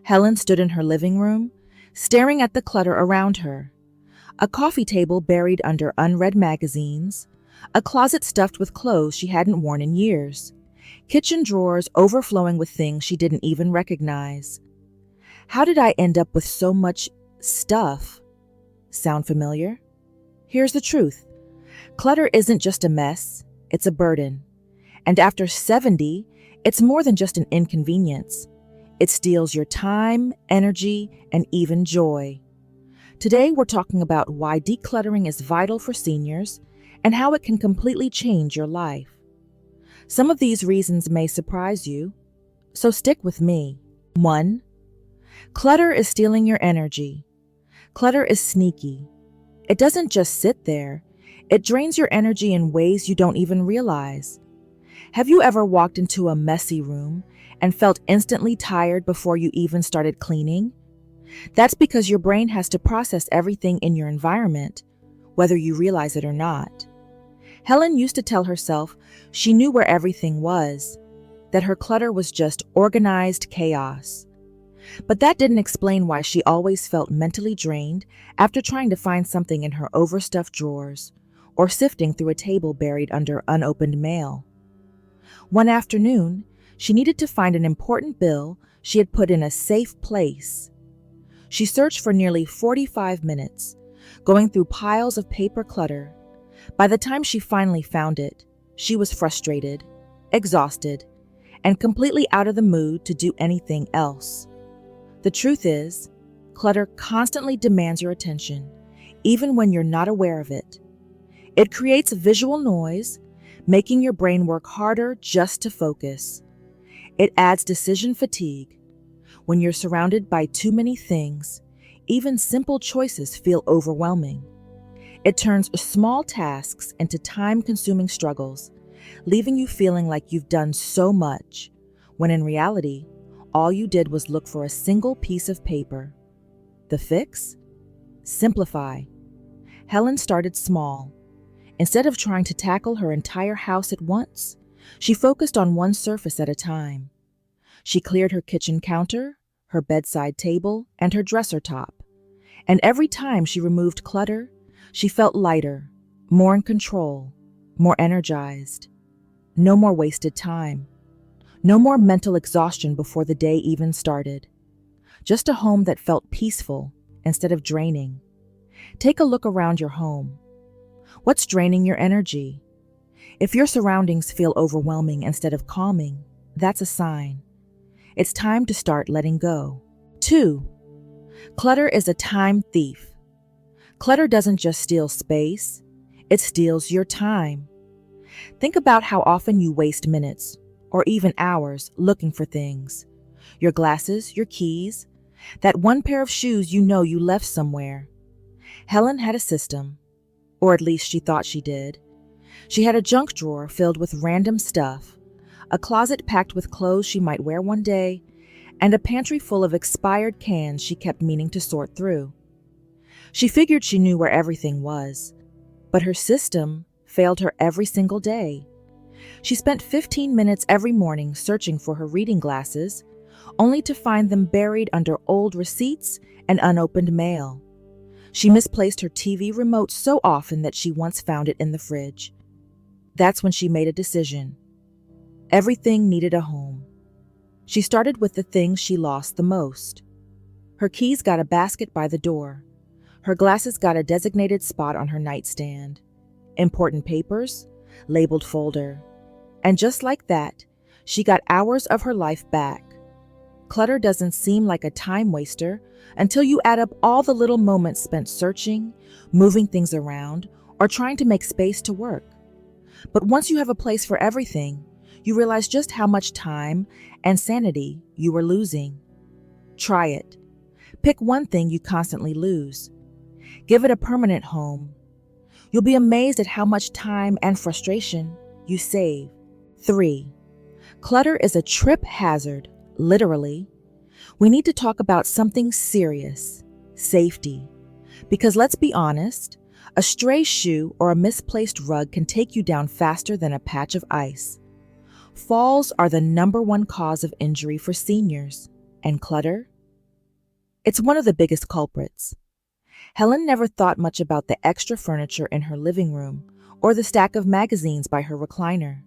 Helen stood in her living room, staring at the clutter around her. A coffee table buried under unread magazines, a closet stuffed with clothes she hadn't worn in years, kitchen drawers overflowing with things she didn't even recognize. How did I end up with so much stuff? Sound familiar? Here's the truth. Clutter isn't just a mess, it's a burden. And after 70, it's more than just an inconvenience. It steals your time, energy, and even joy. Today, we're talking about why decluttering is vital for seniors and how it can completely change your life. Some of these reasons may surprise you, so stick with me. 1. Clutter is stealing your energy. Clutter is sneaky. It doesn't just sit there, it drains your energy in ways you don't even realize. Have you ever walked into a messy room and felt instantly tired before you even started cleaning? That's because your brain has to process everything in your environment, whether you realize it or not. Helen used to tell herself she knew where everything was, that her clutter was just organized chaos. But that didn't explain why she always felt mentally drained after trying to find something in her overstuffed drawers or sifting through a table buried under unopened mail. One afternoon, she needed to find an important bill she had put in a safe place. She searched for nearly 45 minutes, going through piles of paper clutter. By the time she finally found it, she was frustrated, exhausted, and completely out of the mood to do anything else. The truth is, clutter constantly demands your attention, even when you're not aware of it. It creates visual noise, making your brain work harder just to focus. It adds decision fatigue. When you're surrounded by too many things, even simple choices feel overwhelming. It turns small tasks into time-consuming struggles, leaving you feeling like you've done so much, when in reality, all you did was look for a single piece of paper. The fix? Simplify. Helen started small. Instead of trying to tackle her entire house at once, she focused on one surface at a time. She cleared her kitchen counter, her bedside table, and her dresser top. And every time she removed clutter, she felt lighter, more in control, more energized. No more wasted time. No more mental exhaustion before the day even started. Just a home that felt peaceful instead of draining. Take a look around your home. What's draining your energy? If your surroundings feel overwhelming instead of calming, that's a sign. It's time to start letting go. 2. Clutter is a time thief. Clutter doesn't just steal space, it steals your time. Think about how often you waste minutes, or even hours, looking for things. Your glasses, your keys, that one pair of shoes you know you left somewhere. Helen had a system, or at least she thought she did. She had a junk drawer filled with random stuff, a closet packed with clothes she might wear one day, and a pantry full of expired cans she kept meaning to sort through. She figured she knew where everything was, but her system failed her every single day. She spent 15 minutes every morning searching for her reading glasses, only to find them buried under old receipts and unopened mail. She misplaced her TV remote so often that she once found it in the fridge. That's when she made a decision. Everything needed a home. She started with the things she lost the most. Her keys got a basket by the door. Her glasses got a designated spot on her nightstand. Important papers, labeled folder. And just like that, she got hours of her life back. Clutter doesn't seem like a time waster until you add up all the little moments spent searching, moving things around, or trying to make space to work. But once you have a place for everything, you realize just how much time and sanity you were losing. Try it. Pick one thing you constantly lose. Give it a permanent home. You'll be amazed at how much time and frustration you save. 3. Clutter is a trip hazard, literally. We need to talk about something serious, safety. Because let's be honest, a stray shoe or a misplaced rug can take you down faster than a patch of ice. Falls are the #1 cause of injury for seniors, and clutter It's one of the biggest culprits. Helen never thought much about the extra furniture in her living room or the stack of magazines by her recliner.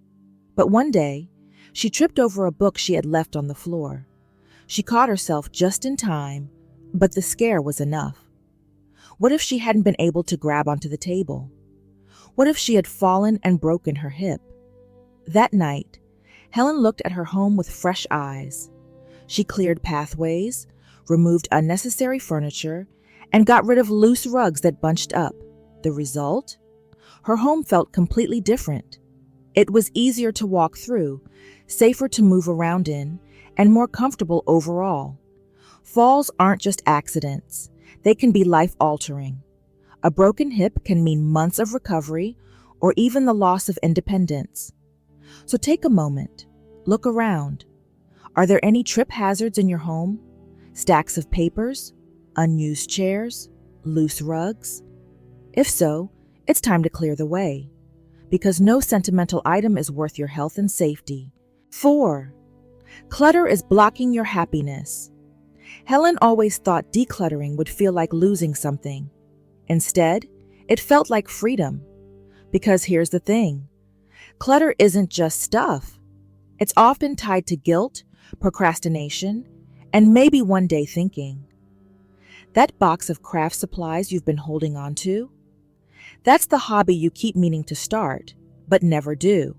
But one day, she tripped over a book she had left on the floor. She caught herself just in time, but the scare was enough. What if she hadn't been able to grab onto the table? What if she had fallen and broken her hip? That night, Helen looked at her home with fresh eyes. She cleared pathways, removed unnecessary furniture, and got rid of loose rugs that bunched up. The result? Her home felt completely different. It was easier to walk through, safer to move around in, and more comfortable overall. Falls aren't just accidents. They can be life-altering. A broken hip can mean months of recovery or even the loss of independence. So take a moment. Look around. Are there any trip hazards in your home? Stacks of papers? Unused chairs? Loose rugs? If so, it's time to clear the way, because no sentimental item is worth your health and safety. 4. Clutter is blocking your happiness. Helen always thought decluttering would feel like losing something. Instead, it felt like freedom. Because here's the thing. Clutter isn't just stuff. It's often tied to guilt, procrastination, and maybe one day thinking. That box of craft supplies you've been holding on to? That's the hobby you keep meaning to start, but never do.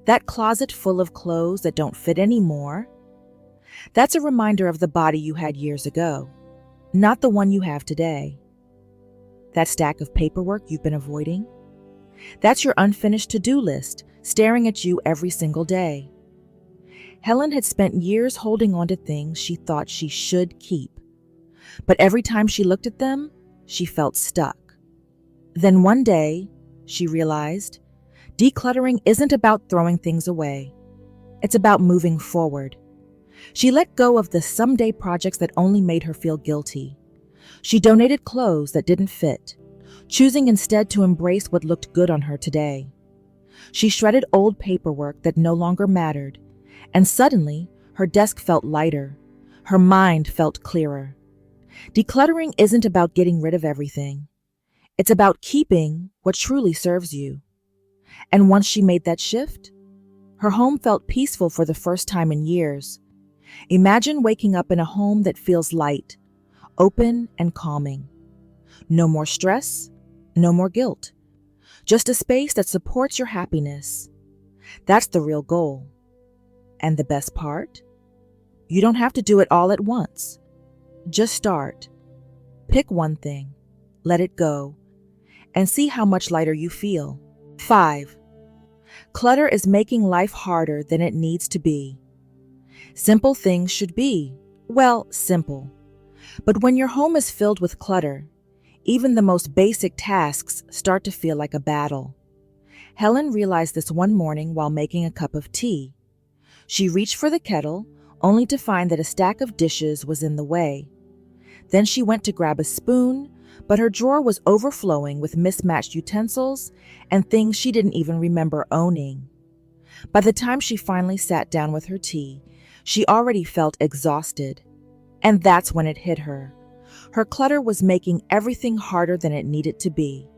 That closet full of clothes that don't fit anymore? That's a reminder of the body you had years ago, not the one you have today. That stack of paperwork you've been avoiding? That's your unfinished to-do list staring at you every single day. Helen had spent years holding on to things she thought she should keep. But every time she looked at them, she felt stuck. Then one day, she realized, decluttering isn't about throwing things away. It's about moving forward. She let go of the someday projects that only made her feel guilty. She donated clothes that didn't fit, choosing instead to embrace what looked good on her today. She shredded old paperwork that no longer mattered, and suddenly, her desk felt lighter. Her mind felt clearer. Decluttering isn't about getting rid of everything. It's about keeping what truly serves you. And once she made that shift, her home felt peaceful for the first time in years. Imagine waking up in a home that feels light, open, and calming. No more stress, no more guilt. Just a space that supports your happiness. That's the real goal. And the best part? You don't have to do it all at once. Just start. Pick one thing, let it go, and see how much lighter you feel. 5. Clutter is making life harder than it needs to be. Simple things should be, well, simple. But when your home is filled with clutter, even the most basic tasks start to feel like a battle. Helen realized this one morning while making a cup of tea. She reached for the kettle, only to find that a stack of dishes was in the way. Then she went to grab a spoon, but her drawer was overflowing with mismatched utensils and things she didn't even remember owning. By the time she finally sat down with her tea, she already felt exhausted. And that's when it hit her. Her clutter was making everything harder than it needed to be.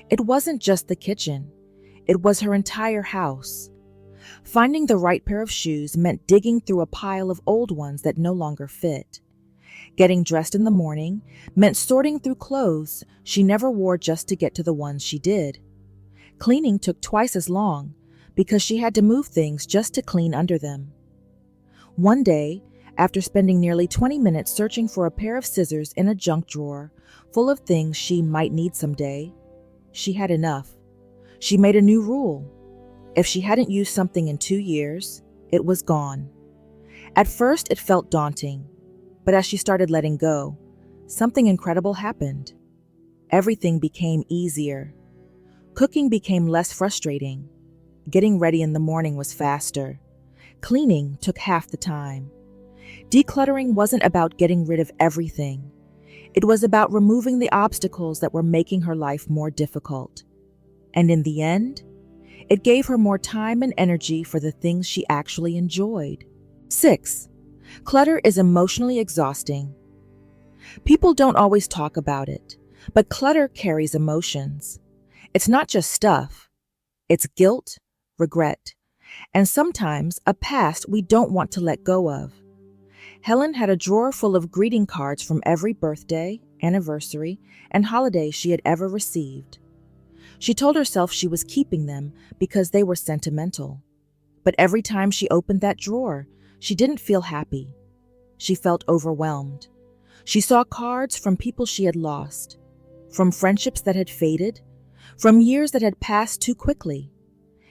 It wasn't just the kitchen. It was her entire house. Finding the right pair of shoes meant digging through a pile of old ones that no longer fit. Getting dressed in the morning meant sorting through clothes she never wore just to get to the ones she did. Cleaning took twice as long because she had to move things just to clean under them. One day, after spending nearly 20 minutes searching for a pair of scissors in a junk drawer full of things she might need someday, she had enough. She made a new rule. If she hadn't used something in 2 years, it was gone. At first, it felt daunting, but as she started letting go, something incredible happened. Everything became easier. Cooking became less frustrating. Getting ready in the morning was faster. Cleaning took half the time. Decluttering wasn't about getting rid of everything. It was about removing the obstacles that were making her life more difficult. And in the end, it gave her more time and energy for the things she actually enjoyed. 6. Clutter is emotionally exhausting. People don't always talk about it, but clutter carries emotions. It's not just stuff, it's guilt, regret, and sometimes a past we don't want to let go of. Helen had a drawer full of greeting cards from every birthday, anniversary, and holiday she had ever received. She told herself she was keeping them because they were sentimental. But every time she opened that drawer, she didn't feel happy. She felt overwhelmed. She saw cards from people she had lost, from friendships that had faded, from years that had passed too quickly.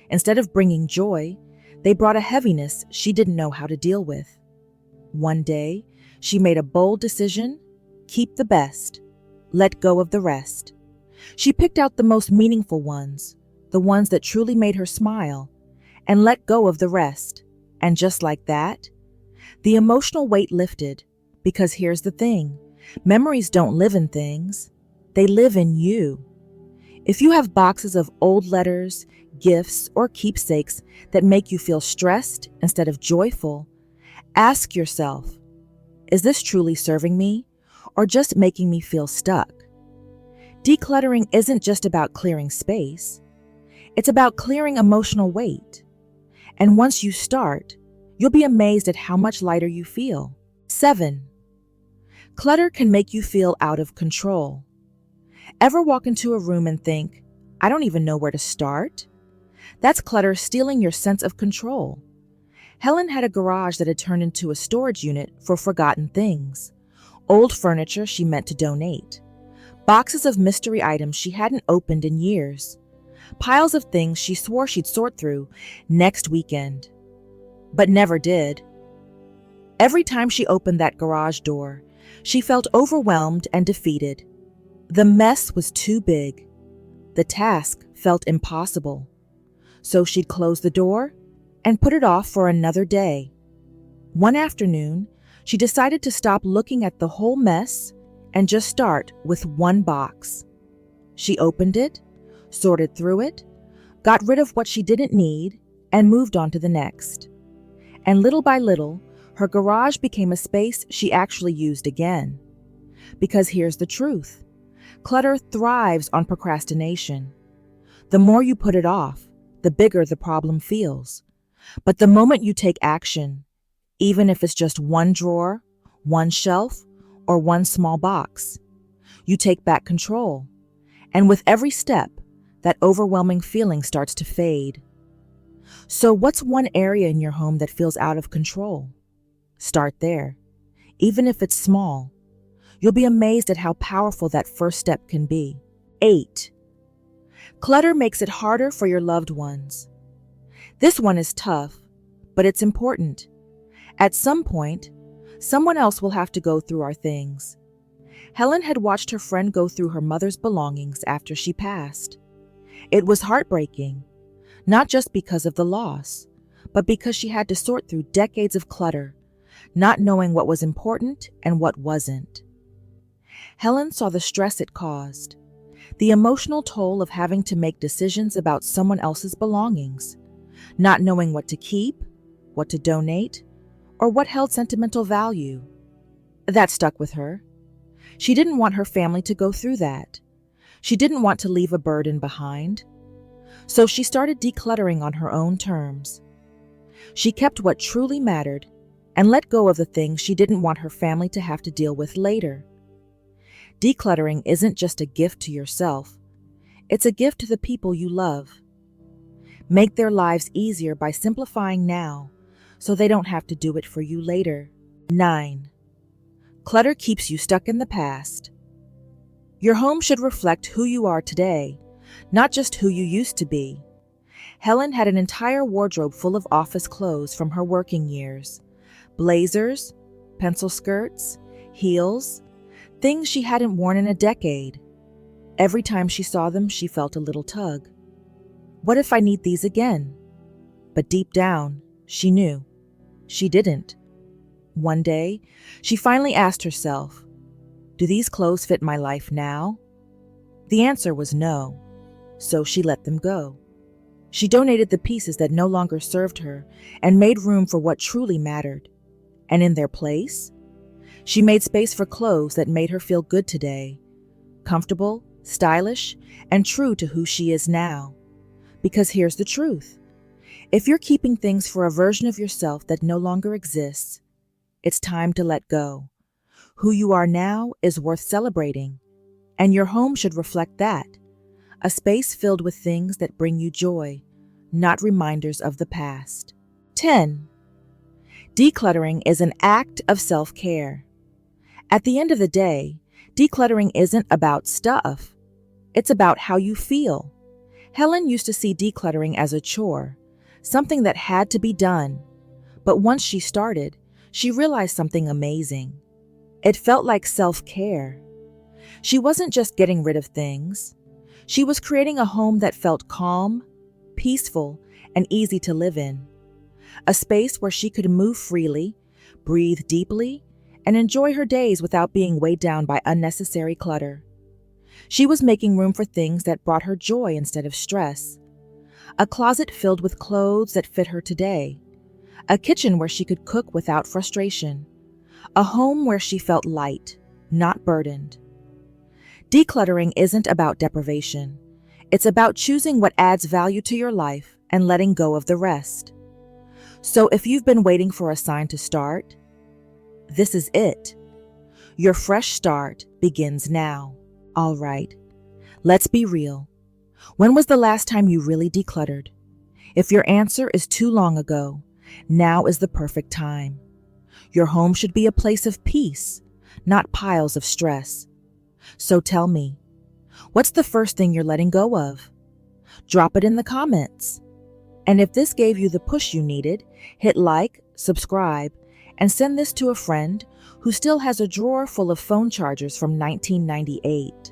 Instead of bringing joy, they brought a heaviness she didn't know how to deal with. One day, she made a bold decision: keep the best, let go of the rest. She picked out the most meaningful ones, the ones that truly made her smile, and let go of the rest. And just like that, the emotional weight lifted. Because here's the thing, memories don't live in things, they live in you. If you have boxes of old letters, gifts, or keepsakes that make you feel stressed instead of joyful, ask yourself, is this truly serving me or just making me feel stuck? Decluttering isn't just about clearing space. It's about clearing emotional weight. And once you start, you'll be amazed at how much lighter you feel. 7. Clutter can make you feel out of control. Ever walk into a room and think, I don't even know where to start? That's clutter stealing your sense of control. Helen had a garage that had turned into a storage unit for forgotten things. Old furniture she meant to donate. Boxes of mystery items she hadn't opened in years. Piles of things she swore she'd sort through next weekend, but never did. Every time she opened that garage door, she felt overwhelmed and defeated. The mess was too big. The task felt impossible. So she'd close the door and put it off for another day. One afternoon, she decided to stop looking at the whole mess and just start with one box. She opened it, sorted through it, got rid of what she didn't need, and moved on to the next. And little by little, her garage became a space she actually used again. Because here's the truth. Clutter thrives on procrastination. The more you put it off, the bigger the problem feels. But the moment you take action, even if it's just one drawer, one shelf, or one small box, you take back control. And with every step, that overwhelming feeling starts to fade. So what's one area in your home that feels out of control? Start there. Even if it's small, you'll be amazed at how powerful that first step can be. 8. Clutter makes it harder for your loved ones. This one is tough, but it's important. At some point, someone else will have to go through our things. Helen had watched her friend go through her mother's belongings after she passed. It was heartbreaking, not just because of the loss, but because she had to sort through decades of clutter, not knowing what was important and what wasn't. Helen saw the stress it caused, the emotional toll of having to make decisions about someone else's belongings, not knowing what to keep, what to donate, or what held sentimental value. That stuck with her. She didn't want her family to go through that. She didn't want to leave a burden behind. So she started decluttering on her own terms. She kept what truly mattered and let go of the things she didn't want her family to have to deal with later. Decluttering isn't just a gift to yourself. It's a gift to the people you love. Make their lives easier by simplifying now, so they don't have to do it for you later. 9. Clutter keeps you stuck in the past. Your home should reflect who you are today, not just who you used to be. Helen had an entire wardrobe full of office clothes from her working years. Blazers, pencil skirts, heels, things she hadn't worn in a decade. Every time she saw them, she felt a little tug. What if I need these again? But deep down, she knew. She didn't. One day, she finally asked herself, do these clothes fit my life now? The answer was no, so she let them go. She donated the pieces that no longer served her and made room for what truly mattered. And in their place, She made space for clothes that made her feel good today, comfortable, stylish, and true to who she is now. Because here's the truth. If you're keeping things for a version of yourself that no longer exists, it's time to let go. Who you are now is worth celebrating, and your home should reflect that. A space filled with things that bring you joy, not reminders of the past. 10. Decluttering is an act of self-care. At the end of the day, decluttering isn't about stuff. It's about how you feel. Helen used to see decluttering as a chore, something that had to be done. But once she started, she realized something amazing. It felt like self-care. She wasn't just getting rid of things. She was creating a home that felt calm, peaceful, and easy to live in. A space where she could move freely, breathe deeply, and enjoy her days without being weighed down by unnecessary clutter. She was making room for things that brought her joy instead of stress. A closet filled with clothes that fit her today. A kitchen where she could cook without frustration. A home where she felt light, not burdened. Decluttering isn't about deprivation. It's about choosing what adds value to your life and letting go of the rest. So if you've been waiting for a sign to start, this is it. Your fresh start begins now. All right, let's be real. When was the last time you really decluttered? If your answer is too long ago, now is the perfect time. Your home should be a place of peace, not piles of stress. So tell me, what's the first thing you're letting go of? Drop it in the comments. And if this gave you the push you needed, hit like, subscribe, and send this to a friend who still has a drawer full of phone chargers from 1998.